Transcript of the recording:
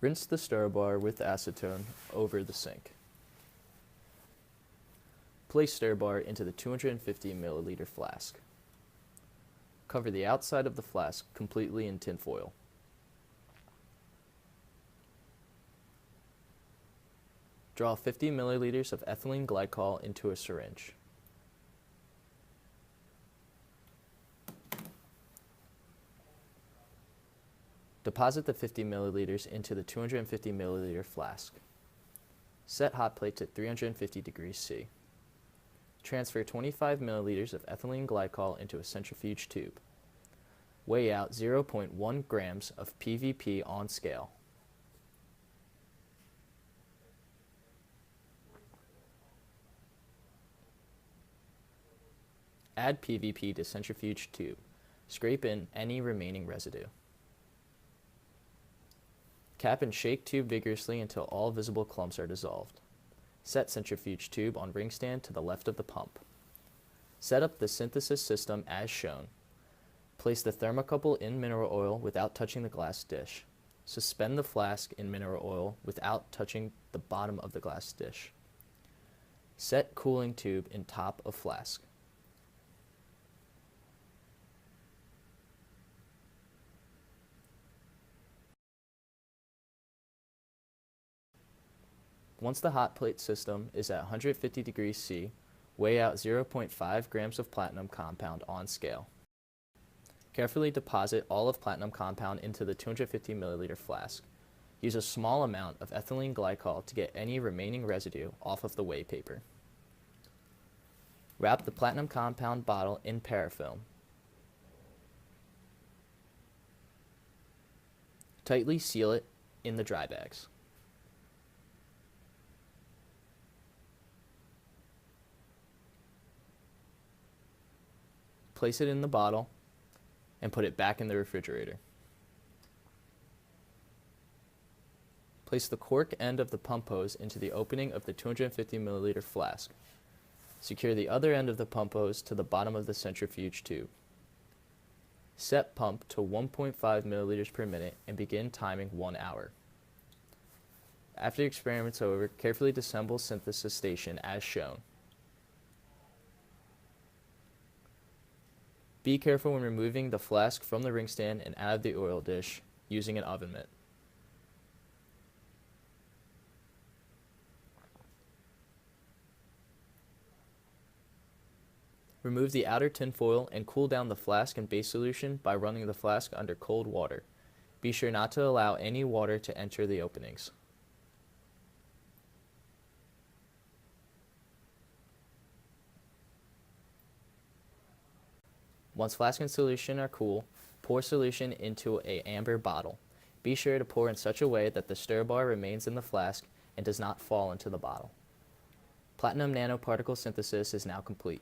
Rinse the stir bar with acetone over the sink. Place stir bar into the 250 milliliter flask. Cover the outside of the flask completely in tin foil. Draw 50 milliliters of ethylene glycol into a syringe. Deposit the 50 milliliters into the 250 milliliter flask. Set hot plates at 350 degrees C. Transfer 25 milliliters of ethylene glycol into a centrifuge tube. Weigh out 0.1 grams of PVP on scale. Add PVP to centrifuge tube. Scrape in any remaining residue. Cap and shake tube vigorously until all visible clumps are dissolved. Set centrifuge tube on ring stand to the left of the pump. Set up the synthesis system as shown. Place the thermocouple in mineral oil without touching the glass dish. Suspend the flask in mineral oil without touching the bottom of the glass dish. Set cooling tube in top of flask. Once the hot plate system is at 150 degrees C, weigh out 0.5 grams of platinum compound on scale. Carefully deposit all of platinum compound into the 250 milliliter flask. Use a small amount of ethylene glycol to get any remaining residue off of the weigh paper. Wrap the platinum compound bottle in parafilm. Tightly seal it in the dry bags. Place it in the bottle and put it back in the refrigerator. Place the cork end of the pump hose into the opening of the 250 milliliter flask. Secure the other end of the pump hose to the bottom of the centrifuge tube. Set pump to 1.5 milliliters per minute and begin timing 1 hour. After the experiment's over, carefully disassemble synthesis station as shown. Be careful when removing the flask from the ring stand and out of the oil dish using an oven mitt. Remove the outer tin foil and cool down the flask and base solution by running the flask under cold water. Be sure not to allow any water to enter the openings. Once flask and solution are cool, pour solution into an amber bottle. Be sure to pour in such a way that the stir bar remains in the flask and does not fall into the bottle. Platinum nanoparticle synthesis is now complete.